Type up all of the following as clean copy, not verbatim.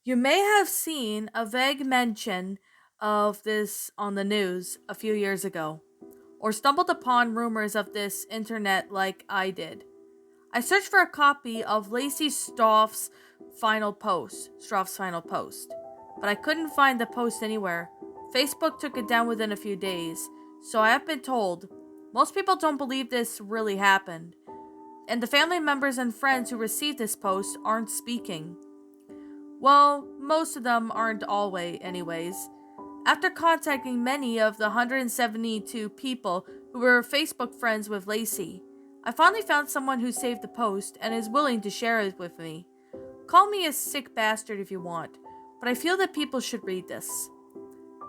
You may have seen a vague mention of this on the news a few years ago, or stumbled upon rumors of this internet like I did. I searched for a copy of Lacey Stroff's final post, but I couldn't find the post anywhere. Facebook took it down within a few days, so I have been told most people don't believe this really happened, and the family members and friends who received this post aren't speaking. Well, most of them aren't always, anyways. After contacting many of the 172 people who were Facebook friends with Lacey, I finally found someone who saved the post and is willing to share it with me. Call me a sick bastard if you want, but I feel that people should read this.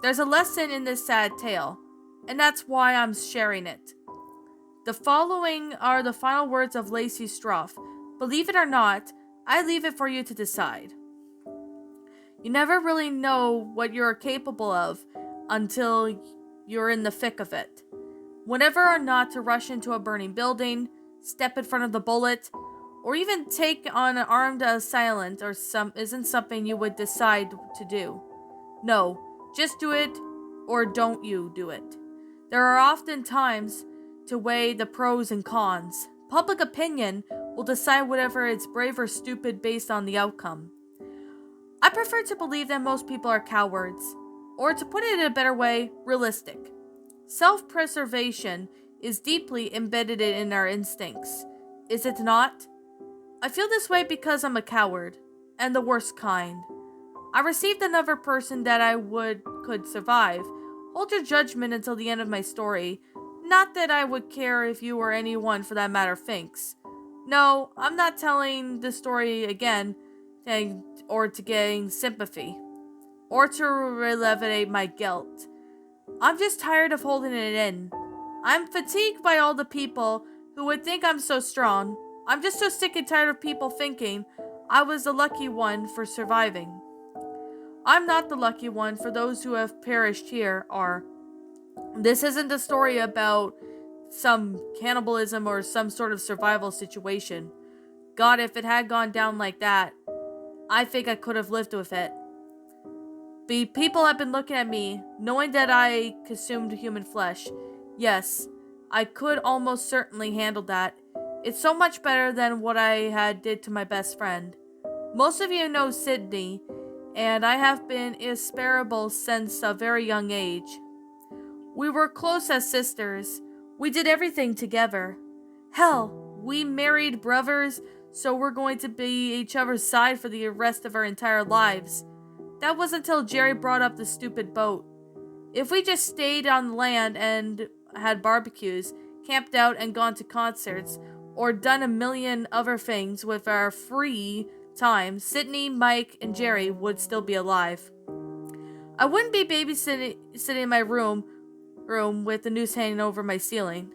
There's a lesson in this sad tale, and that's why I'm sharing it. The following are the final words of Lacey Stroh. Believe it or not, I leave it for you to decide. You never really know what you're capable of until you're in the thick of it. Whenever or not to rush into a burning building, step in front of the bullet, or even take on an armed assailant isn't something you would decide to do. No, just do it or don't you do it. There are often times to weigh the pros and cons. Public opinion will decide whether it's brave or stupid based on the outcome. I prefer to believe that most people are cowards, or to put it in a better way, realistic. Self-preservation is deeply embedded in our instincts, is it not? I feel this way because I'm a coward, and the worst kind. I received another person that could survive. Hold your judgment until the end of my story. Not that I would care if you or anyone for that matter thinks. No, I'm not telling the story again or to gain sympathy, or to alleviate my guilt. I'm just tired of holding it in. I'm fatigued by all the people who would think I'm so strong. I'm just so sick and tired of people thinking I was the lucky one for surviving. I'm not the lucky one, for those who have perished here are. This isn't a story about some cannibalism or some sort of survival situation. God, if it had gone down like that, I think I could have lived with it. People have been looking at me, knowing that I consumed human flesh. Yes, I could almost certainly handle that. It's so much better than what I had did to my best friend. Most of you know Sydney, and I have been inseparable since a very young age. We were close as sisters. We did everything together. Hell, we married brothers, so we're going to be each other's side for the rest of our entire lives. That was until Jerry brought up the stupid boat. If we just stayed on land and had barbecues, camped out and gone to concerts, or done a million other things with our free time, Sydney, Mike, and Jerry would still be alive. I wouldn't be babysitting in my room with the noose hanging over my ceiling.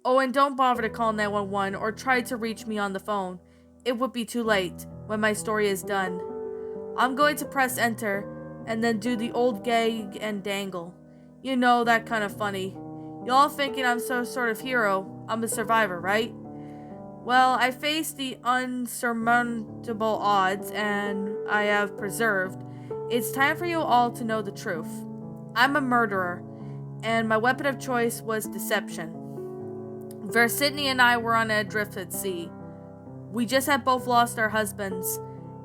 Oh, and don't bother to call 911 or try to reach me on the phone. It would be too late when my story is done. I'm going to press enter and then do the old gag and dangle. You know, that kind of funny. Y'all thinking I'm some sort of hero. I'm a survivor, right? Well, I faced the unsurmountable odds and I have preserved. It's time for you all to know the truth. I'm a murderer, and my weapon of choice was deception. Where Sydney and I were on a adrift at sea. We just had both lost our husbands,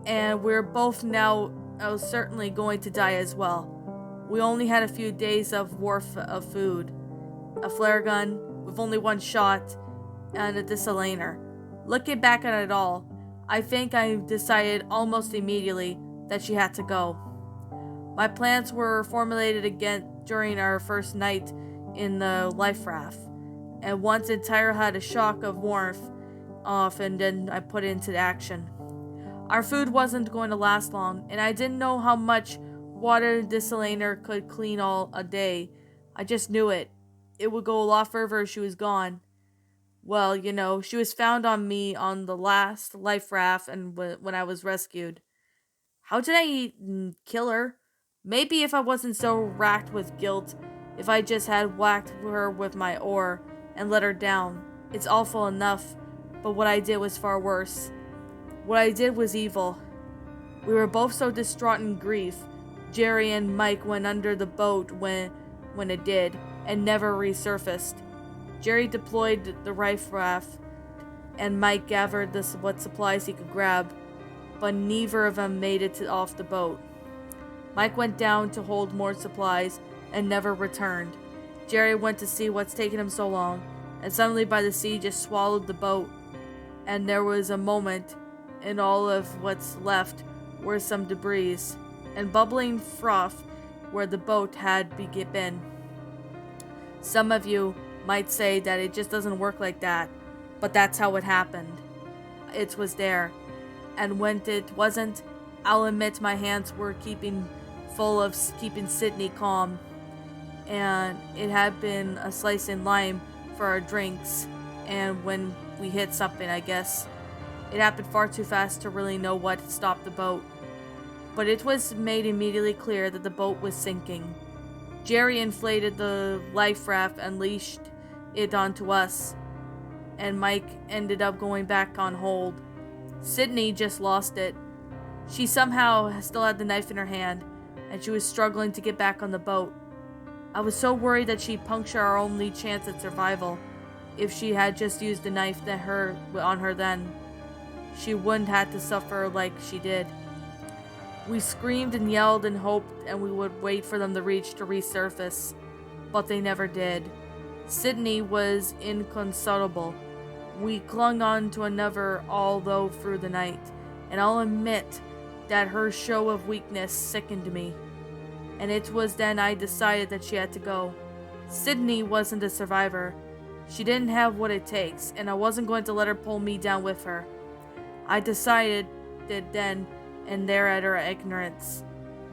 and we're both now certainly going to die as well. We only had a few days of food, a flare gun with only one shot, and a desaliner. Looking back at it all, I think I decided almost immediately that she had to go. My plans were formulated again during our first night in the life raft, and once entire had a shock of warmth off, and then I put it into action. Our food wasn't going to last long, and I didn't know how much water desaliner could clean all a day. I just knew it. It would go a lot further if she was gone. Well, she was found on me on the last life raft and when I was rescued. How did I kill her? Maybe if I wasn't so racked with guilt, if I just had whacked her with my oar and let her down. It's awful enough, but what I did was far worse. What I did was evil. We were both so distraught in grief. Jerry and Mike went under the boat when it did, and never resurfaced. Jerry deployed the rife raft, and Mike gathered what supplies he could grab, but neither of them made it off the boat. Mike went down to hold more supplies and never returned. Jerry went to see what's taken him so long, and suddenly by the sea just swallowed the boat, and there was a moment, and all of what's left were some debris and bubbling froth where the boat had been. Some of you might say that it just doesn't work like that, but that's how it happened. It was there, and when it wasn't, I'll admit my hands were full of keeping Sydney calm, and it had been a slice and lime for our drinks, and when we hit something, I guess. It happened far too fast to really know what stopped the boat, but it was made immediately clear that the boat was sinking. Jerry inflated the life raft and leashed it onto us, and Mike ended up going back on hold. Sydney just lost it. She somehow still had the knife in her hand, and she was struggling to get back on the boat. I was so worried that she'd puncture our only chance at survival. If she had just used the knife on her then, she wouldn't have to suffer like she did. We screamed and yelled and hoped, and we would wait for them to resurface, but they never did. Sydney was inconsolable. We clung on to another all through the night, and I'll admit that her show of weakness sickened me. And it was then I decided that she had to go. Sydney wasn't a survivor. She didn't have what it takes, and I wasn't going to let her pull me down with her. I decided that then and there at her ignorance.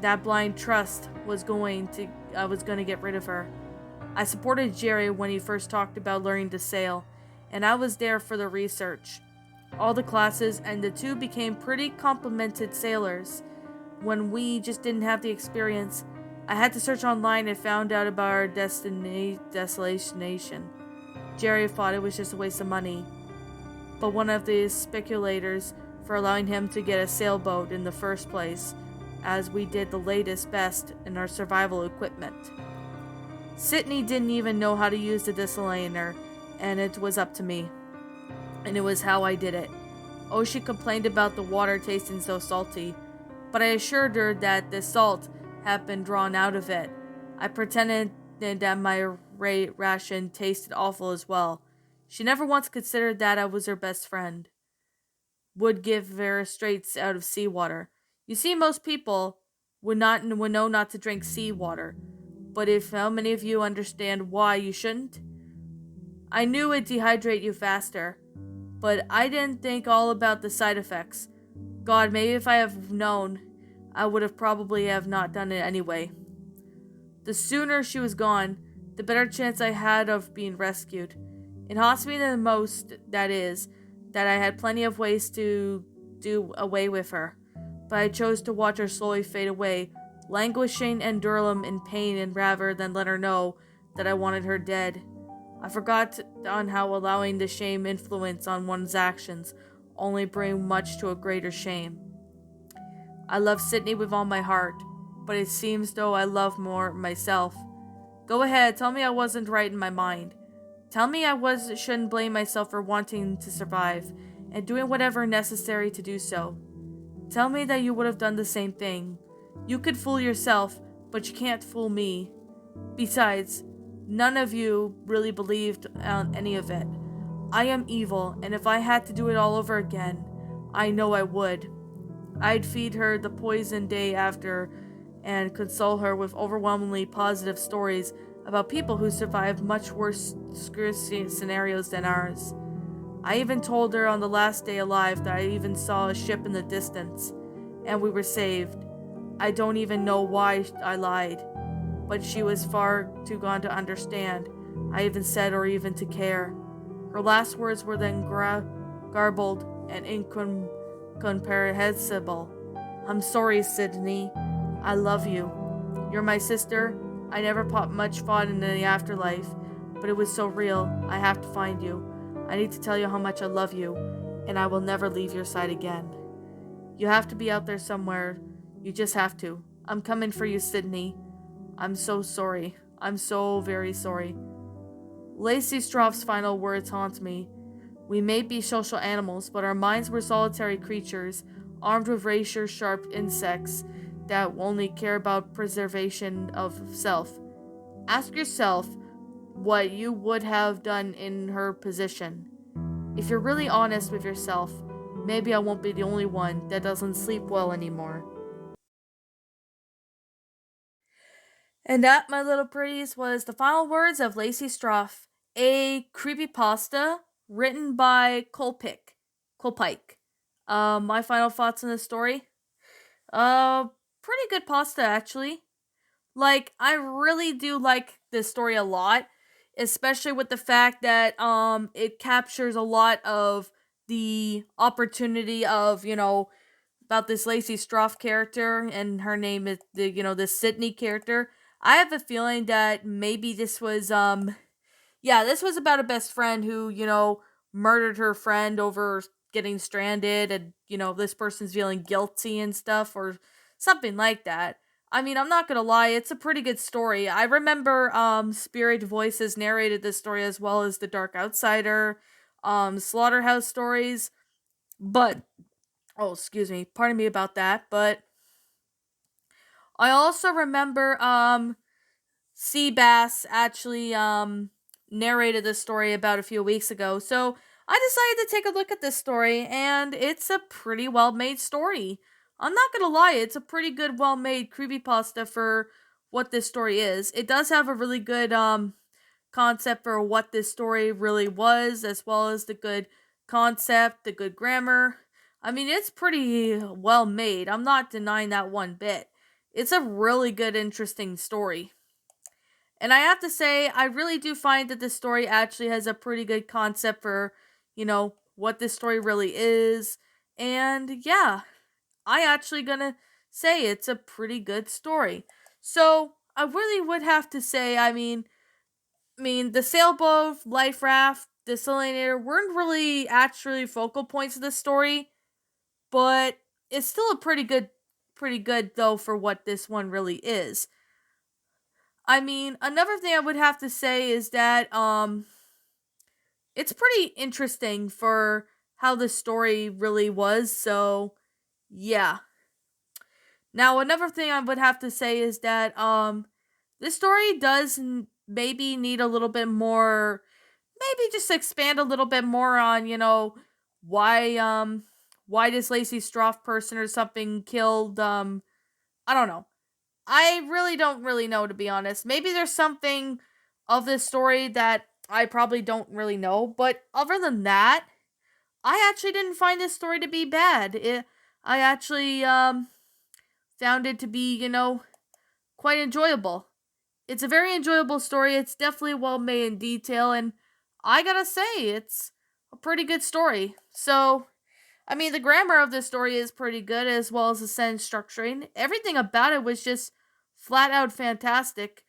That blind trust I was going to get rid of her. I supported Jerry when he first talked about learning to sail, and I was there for the research. All the classes, and the two became pretty competent sailors. When we just didn't have the experience, I had to search online and found out about our destination. Jerry thought it was just a waste of money, but one of the speculators for allowing him to get a sailboat in the first place, as we did the latest best in our survival equipment. Sydney didn't even know how to use the desalinator, and it was up to me. And it was how I did it. Oh, she complained about the water tasting so salty, but I assured her that the salt had been drawn out of it. I pretended that my ration tasted awful as well. She never once considered that I was her best friend. Would give her straights out of seawater. You see, most people would know not to drink seawater, but how many of you understand why you shouldn't? I knew it'd dehydrate you faster, but I didn't think all about the side effects. God, maybe if I have known, I would have probably not done it anyway. The sooner she was gone, the better chance I had of being rescued. It haunts me the most, that is, that I had plenty of ways to do away with her, but I chose to watch her slowly fade away, languishing and Durham in pain, and rather than let her know that I wanted her dead. I forgot on how allowing the shame influence on one's actions only bring much to a greater shame. I love Sydney with all my heart, but it seems though I love more myself. Go ahead, tell me I wasn't right in my mind. Tell me shouldn't blame myself for wanting to survive, and doing whatever necessary to do so. Tell me that you would have done the same thing. You could fool yourself, but you can't fool me. Besides, none of you really believed on any of it. I am evil, and if I had to do it all over again, I know I would. I'd feed her the poison day after, and console her with overwhelmingly positive stories about people who survived much worse scenarios than ours. I even told her on the last day alive that I even saw a ship in the distance, and we were saved. I don't even know why I lied, but she was far too gone to understand, I even said, or even to care. Her last words were then garbled and incomprehensible. I'm sorry, Sydney. I love you. You're my sister. I never put much thought into the afterlife, but it was so real. I have to find you. I need to tell you how much I love you, and I will never leave your side again. You have to be out there somewhere. You just have to. I'm coming for you, Sydney. I'm so sorry. I'm so very sorry. Lacey Stroh's final words haunt me. We may be social animals, but our minds were solitary creatures, armed with razor-sharp insects that only care about preservation of self. Ask yourself what you would have done in her position. If you're really honest with yourself, maybe I won't be the only one that doesn't sleep well anymore. And that, my little pretties, was the final words of Lacey Stroh, a creepypasta written by Kolpik. My final thoughts on this story? Uh, Pretty good pasta, actually. Like, I really do like this story a lot, especially with the fact that it captures a lot of the opportunity of, about this Lacey Stroh character, and her name is this Sydney character. I have a feeling that maybe this was about a best friend who, murdered her friend over getting stranded, and, this person's feeling guilty and stuff, or something like that. I mean, I'm not gonna lie, it's a pretty good story. I remember Spirit Voices narrated this story as well as The Dark Outsider, Slaughterhouse Stories, but oh, excuse me, pardon me about that, but I also remember Seabass actually narrated this story about a few weeks ago. So I decided to take a look at this story, and it's a pretty well made story. I'm not gonna lie, it's a pretty good, well made creepypasta for what this story is. It does have a really good concept for what this story really was, as well as the good concept, the good grammar. I mean, it's pretty well made. I'm not denying that one bit. It's a really good, interesting story. And I have to say, I really do find that this story actually has a pretty good concept for, what this story really is. And yeah, I actually gonna say it's a pretty good story. So I really would have to say, the sailboat, life raft, desalinator weren't really actually focal points of the story, but it's still a pretty good though for what this one really is. I mean, another thing I would have to say is that it's pretty interesting for how the story really was. So, yeah. Now, another thing I would have to say is that this story does maybe need a little bit more, maybe just expand a little bit more on, why why this Lacey Stroh person or something killed I don't know. I really don't really know, to be honest. Maybe there's something of this story that I probably don't really know, but other than that, I actually didn't find this story to be bad. I actually found it to be, quite enjoyable. It's a very enjoyable story. It's definitely well made in detail, and I gotta say, it's a pretty good story. So, I mean, the grammar of this story is pretty good, as well as the sentence structuring. Everything about it was just flat out fantastic.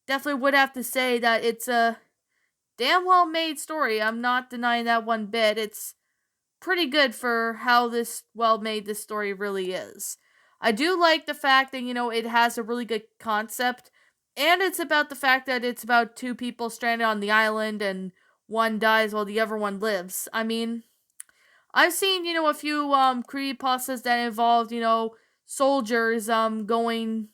Definitely would have to say that it's a damn well made story. I'm not denying that one bit. It's pretty good for how this well made this story really is. I do like the fact that, it has a really good concept, and it's about the fact that it's about two people stranded on the island and one dies while the other one lives. I mean, I've seen, a few creepypastas that involved, soldiers going,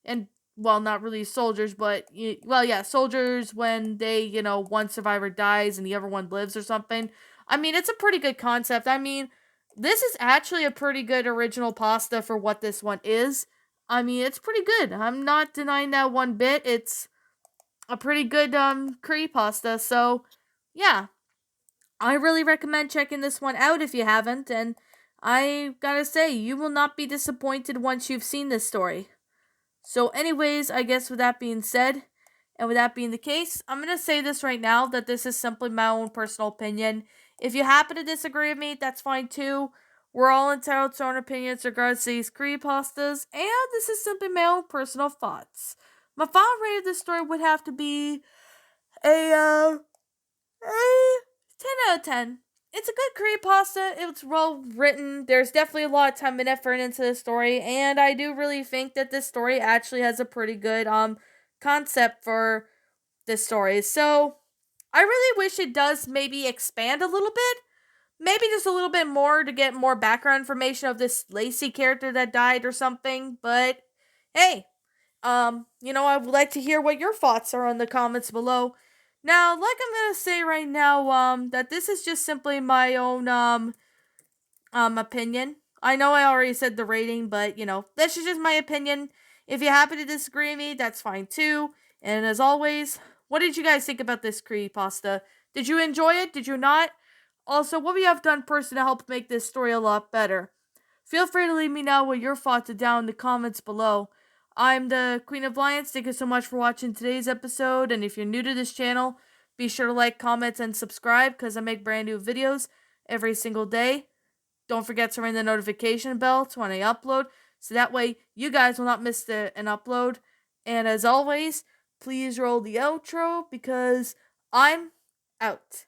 and well, not really soldiers, but well, yeah, soldiers when they, one survivor dies and the other one lives or something. I mean, it's a pretty good concept. I mean, this is actually a pretty good original pasta for what this one is. I mean, it's pretty good. I'm not denying that one bit. It's a pretty good creepypasta. So, yeah, I really recommend checking this one out if you haven't, and I gotta say, you will not be disappointed once you've seen this story. So, anyways, I guess with that being said, and with that being the case, I'm gonna say this right now that this is simply my own personal opinion. If you happen to disagree with me, that's fine too. We're all entitled to our own opinions regards to these creepypastas, and this is simply my own personal thoughts. My final rating of this story would have to be a 10 out of 10. it's a good creepypasta. It's well written. There's definitely a lot of time and effort into the story, and I do really think that this story actually has a pretty good concept for this story. So I really wish it does maybe expand a little bit. Maybe just a little bit more to get more background information of this Lacey character that died or something. But hey, I would like to hear what your thoughts are in the comments below. Now, like I'm gonna say right now, that this is just simply my own opinion. I know I already said the rating, but this is just my opinion. If you happen to disagree with me, that's fine too. And as always, what did you guys think about this creepypasta? Did you enjoy it? Did you not? Also, what would you have done personally to help make this story a lot better? Feel free to leave me know what your thoughts are down in the comments below. I'm the Queen of Lions. Thank you so much for watching today's episode. And if you're new to this channel, be sure to like, comment, and subscribe because I make brand new videos every single day. Don't forget to ring the notification bell to when I upload, so that way you guys will not miss an upload. And as always, please roll the outro because I'm out.